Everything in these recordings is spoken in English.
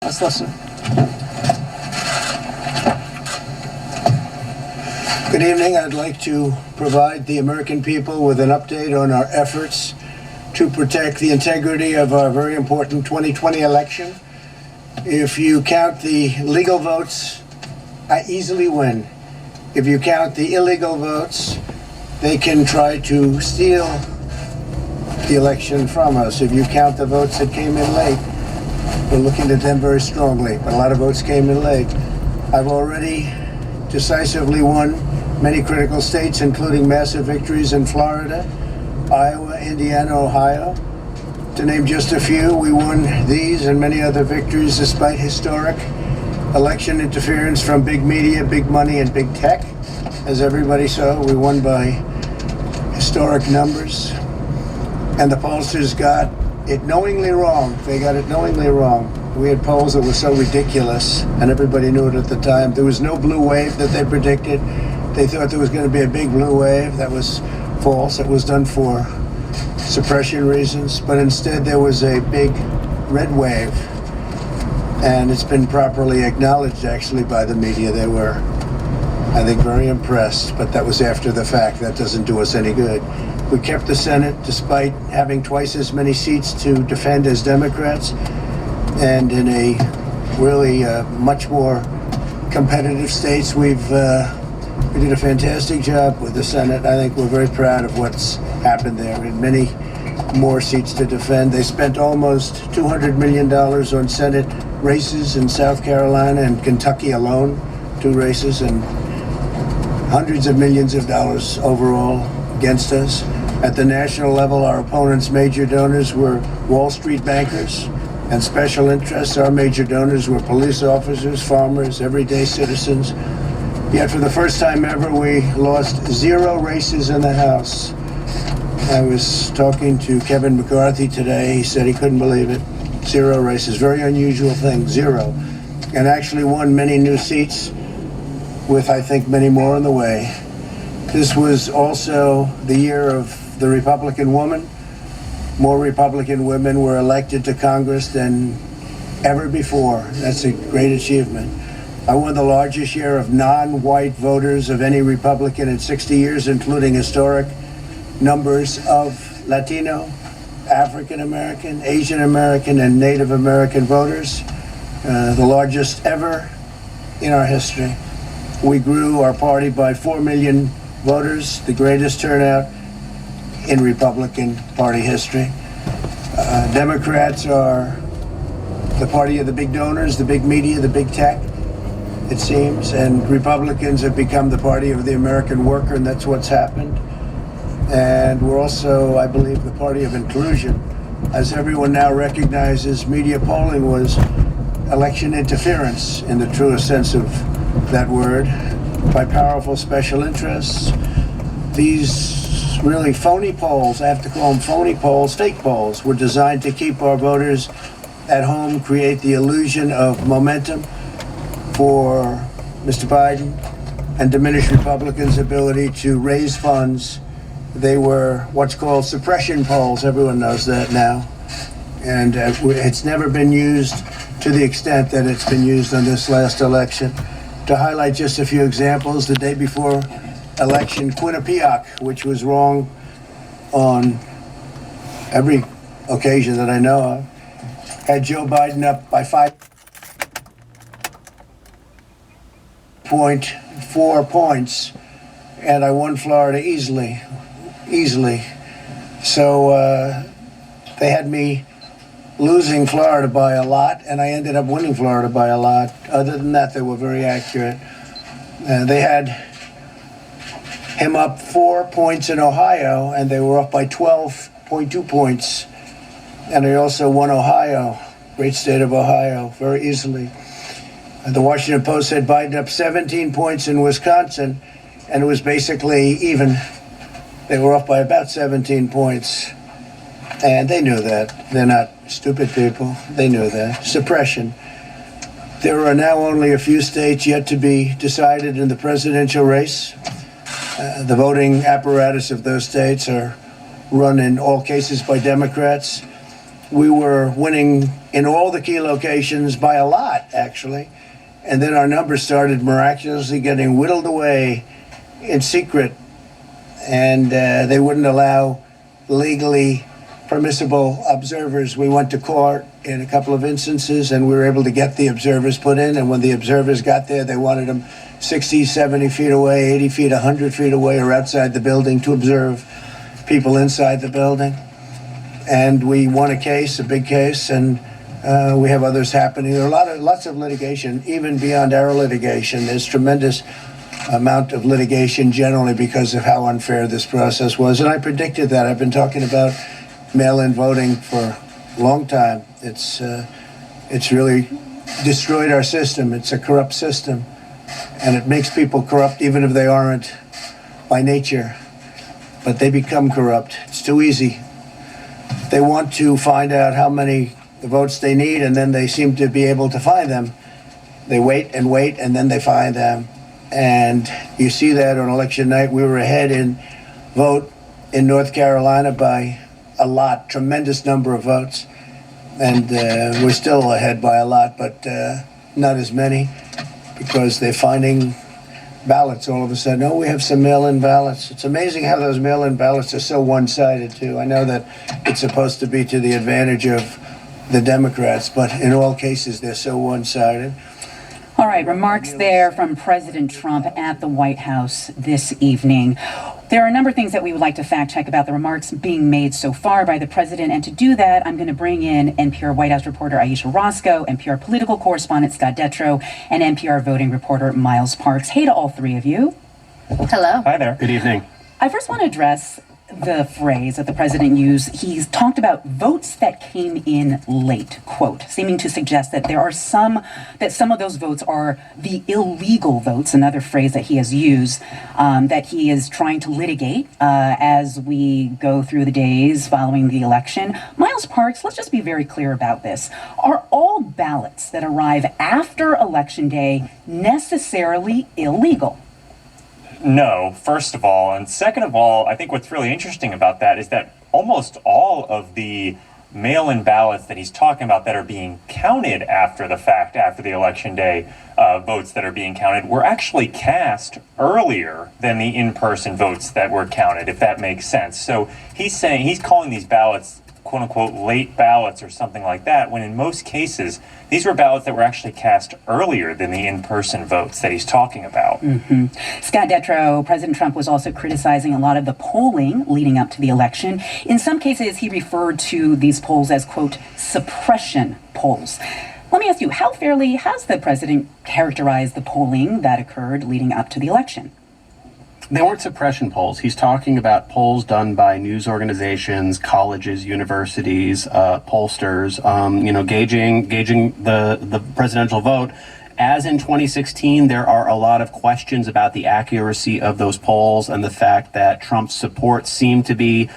Let's listen. Good evening. I'd like to provide the American people with an update on our efforts to protect the integrity of our very important 2020 election. If you count the legal votes, I easily win. If you count the illegal votes, they can try to steal the election from us. If you count the votes that came in late, we're looking at them very strongly, but a lot of votes came in late. I've already decisively won many critical states, including massive victories in Florida, Iowa, Indiana, Ohio. To name just a few, we won these and many other victories despite historic election interference from big media, big money, and big tech. As everybody saw, we won by historic numbers. And the pollsters got it knowingly wrong. They got it knowingly wrong. We had polls that were so ridiculous, and everybody knew it at the time. There was no blue wave that they predicted. They thought there was going to be a big blue wave. That was false. It was done for suppression reasons, but instead there was a big red wave, and it's been properly acknowledged actually by the media. They were, I think, very impressed, but that was after the fact. That doesn't do us any good. We kept the Senate despite having twice as many seats to defend as Democrats, and in a really much more competitive states, we did a fantastic job with the Senate. I think we're very proud of what's happened there. We had many more seats to defend. They spent almost $200 million on Senate races in South Carolina and Kentucky alone, 2 races, and hundreds of millions of dollars overall against us. At the national level, our opponents' major donors were Wall Street bankers and special interests. Our major donors were police officers, farmers, everyday citizens. Yet for the first time ever, we lost 0 races in the House. I was talking to Kevin McCarthy today. He said he couldn't believe it. 0 races, very unusual thing, 0. And actually won many new seats with, I think, many more on the way. This was also the year of the Republican woman. More Republican women were elected to Congress than ever before. That's a great achievement. I won the largest share of non-white voters of any Republican in 60 years, including historic numbers of Latino, African American, Asian American, and Native American voters, the largest ever in our history. We grew our party by 4 million voters, the greatest turnout in Republican Party history. Democrats are the party of the big donors, the big media, the big tech, it seems, and Republicans have become the party of the American worker, and that's what's happened. And we're also, I believe, the party of inclusion. As everyone now recognizes, media polling was election interference in the truest sense of that word by powerful special interests. These really phony polls, I have to call them phony polls, fake polls, were designed to keep our voters at home, create the illusion of momentum for Mr. Biden, and diminish Republicans' ability to raise funds. They were what's called suppression polls. Everyone knows that now. And it's never been used to the extent that it's been used on this last election. To highlight just a few examples, the day before election, Quinnipiac, which was wrong on every occasion that I know of, had Joe Biden up by 5.4 points, and I won Florida easily. So they had me losing Florida by a lot, and I ended up winning Florida by a lot. Other than that, they were very accurate. They had him up 4 points in Ohio, and they were up by 12.2 points. And I also won Ohio, great state of Ohio, very easily. And the Washington Post said Biden up 17 points in Wisconsin, and it was basically even. They were off by about 17 points. And they knew that. They're not stupid people. They knew that. Suppression. There are now only a few states yet to be decided in the presidential race. The voting apparatus of those states are run in all cases by Democrats. we were winning in all the key locations by a lot, actually. And then our numbers started miraculously getting whittled away in secret, and they wouldn't allow legally permissible observers. We went to court in a couple of instances, and we were able to get the observers put in, and when the observers got there, they wanted them 60, 70 feet away, 80 feet, 100 feet away, or outside the building to observe people inside the building. And we won a case, a big case, and we have others happening. There are lots of litigation, even beyond our litigation. There's tremendous amount of litigation generally because of how unfair this process was. And I predicted that. I've been talking about mail-in voting for a long time. It's really destroyed our system. It's a corrupt system. And it makes people corrupt even if they aren't by nature. But they become corrupt. It's too easy. They want to find out how many votes they need, and then they seem to be able to find them. They wait, and then they find them. And you see that on election night. We were ahead in vote in North Carolina by a lot, tremendous number of votes. And we're still ahead by a lot, but not as many, because they're finding ballots all of a sudden. Oh, we have some mail-in ballots. It's amazing how those mail-in ballots are so one-sided, too. I know that it's supposed to be to the advantage of the Democrats, but in all cases, they're so one-sided. All right, remarks there from President Trump at the White House this evening. There are a number of things that we would like to fact check about the remarks being made so far by the president. And to do that, I'm going to bring in NPR White House reporter Aisha Roscoe, NPR political correspondent Scott Detrow, and NPR voting reporter Miles Parks. Hey to all three of you. Hello. Hi there. Good evening. I first want to address the phrase that the president used. He's talked about votes that came in late, quote, seeming to suggest that there are some of those votes are the illegal votes, another phrase that he has used, that he is trying to litigate as we go through the days following the election. Miles Parks, let's just be very clear about this. Are all ballots that arrive after Election Day necessarily illegal? No, first of all. And second of all, I think what's really interesting about that is that almost all of the mail-in ballots that he's talking about that are being counted after the fact, after the Election Day votes that are being counted, were actually cast earlier than the in-person votes that were counted, if that makes sense. So he's calling these ballots quote unquote late ballots or something like that, when in most cases these were ballots that were actually cast earlier than the in-person votes that he's talking about. Mm-hmm. Scott Detrow, President Trump was also criticizing a lot of the polling leading up to the election. In some cases, he referred to these polls as, quote, suppression polls. Let me ask you, how fairly has the president characterized the polling that occurred leading up to the election? They weren't suppression polls. He's talking about polls done by news organizations, colleges, universities, pollsters, gauging the presidential vote. As in 2016, there are a lot of questions about the accuracy of those polls and the fact that Trump's support seemed to be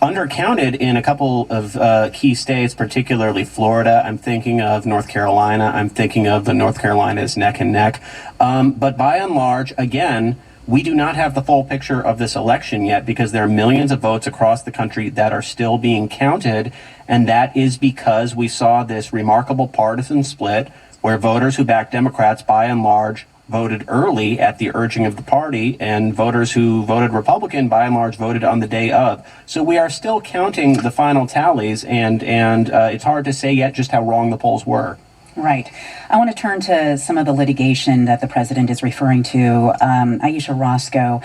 undercounted in a couple of key states, particularly Florida. I'm thinking of North Carolina. I'm thinking of the North Carolinas neck and neck. But by and large, again, we do not have the full picture of this election yet because there are millions of votes across the country that are still being counted. And that is because we saw this remarkable partisan split where voters who backed Democrats, by and large, voted early at the urging of the party, and voters who voted Republican, by and large, voted on the day of. So we are still counting the final tallies, and it's hard to say yet just how wrong the polls were. Right. I want to turn to some of the litigation that the president is referring to. Aisha Roscoe,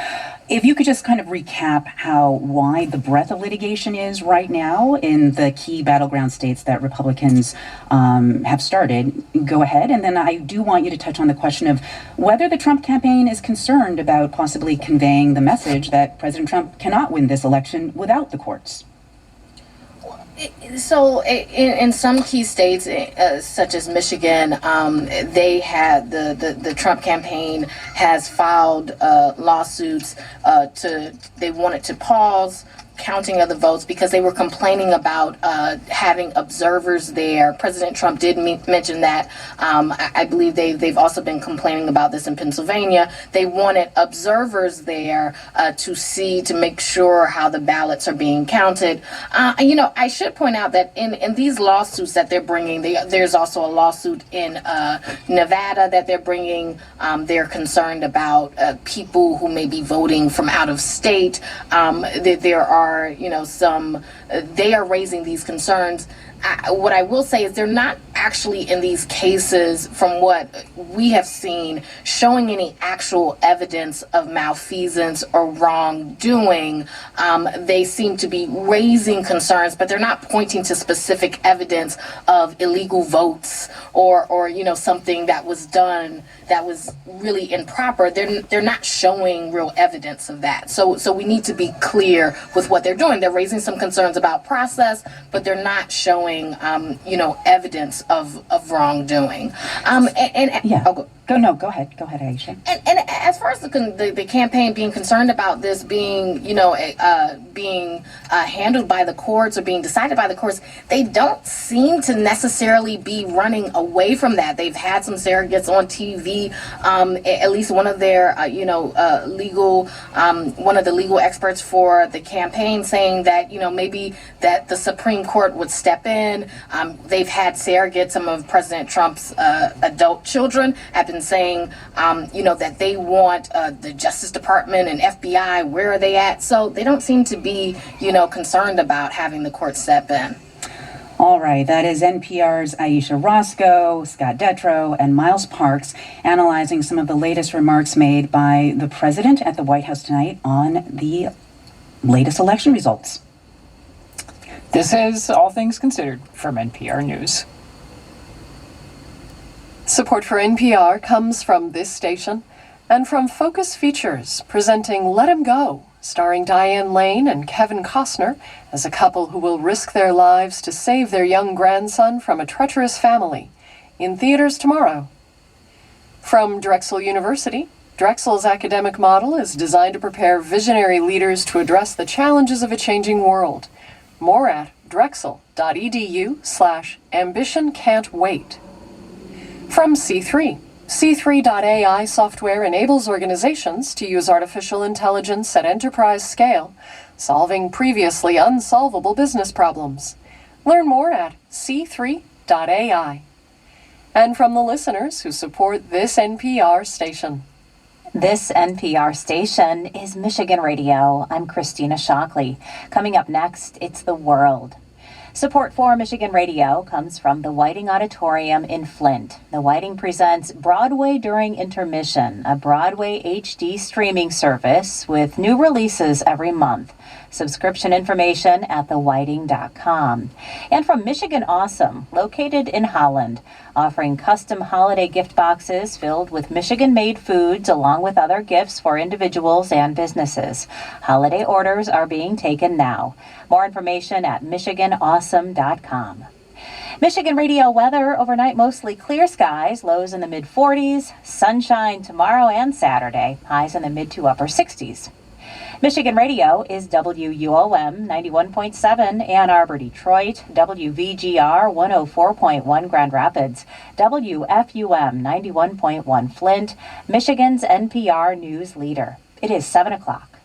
if you could just kind of recap how wide the breadth of litigation is right now in the key battleground states that Republicans have started, go ahead. And then I do want you to touch on the question of whether the Trump campaign is concerned about possibly conveying the message that President Trump cannot win this election without the courts. So in some key states, such as Michigan, they had the Trump campaign has filed lawsuits they wanted to pause counting of the votes because they were complaining about having observers there. President Trump did mention that. I believe they've also been complaining about this in Pennsylvania. They wanted observers there to make sure how the ballots are being counted. I should point out that in these lawsuits that they're bringing, there's also a lawsuit in Nevada that they're bringing. They're concerned about people who may be voting from out of state. There are, they are raising these concerns. What I will say is they're not actually in these cases, from what we have seen, showing any actual evidence of malfeasance or wrongdoing. They seem to be raising concerns, but they're not pointing to specific evidence of illegal votes or something that was done that was really improper. They're not showing real evidence of that. So we need to be clear with what they're doing. They're raising some concerns about process, but they're not showing evidence of wrongdoing. Go ahead, Aisha. And as far as the campaign being concerned about this being, being handled by the courts or being decided by the courts, they don't seem to necessarily be running away from that. They've had some surrogates on TV. At least one of their, one of the legal experts for the campaign saying that, maybe that the Supreme Court would step in. They've had surrogates. Some of President Trump's adult children have been saying, that they want the Justice Department and FBI, where are they at? So they don't seem to be, concerned about having the court step in. All right, that is NPR's Aisha Roscoe, Scott Detrow, and Miles Parks analyzing some of the latest remarks made by the president at the White House tonight on the latest election results. This is All Things Considered from NPR News. Support for NPR comes from this station and from Focus Features, presenting Let 'Em Go, starring Diane Lane and Kevin Costner as a couple who will risk their lives to save their young grandson from a treacherous family, in theaters tomorrow. From Drexel University, Drexel's academic model is designed to prepare visionary leaders to address the challenges of a changing world. More at drexel.edu/ambition can't wait. From C3. C3.ai software enables organizations to use artificial intelligence at enterprise scale, solving previously unsolvable business problems. Learn more at c3.ai. And from the listeners who support this NPR station. This NPR station is Michigan Radio. I'm Christina Shockley. Coming up next, it's The World. Support for Michigan Radio comes from the Whiting Auditorium in Flint. The Whiting presents Broadway During Intermission, a Broadway HD streaming service with new releases every month. Subscription information at thewhiting.com. And from Michigan Awesome, located in Holland, offering custom holiday gift boxes filled with Michigan-made foods along with other gifts for individuals and businesses. Holiday orders are being taken now. More information at michiganawesome.com. Michigan Radio weather overnight, mostly clear skies, lows in the mid-40s, sunshine tomorrow and Saturday, highs in the mid to upper 60s. Michigan Radio is WUOM 91.7 Ann Arbor, Detroit, WVGR 104.1 Grand Rapids, WFUM 91.1 Flint, Michigan's NPR news leader. It is 7 o'clock.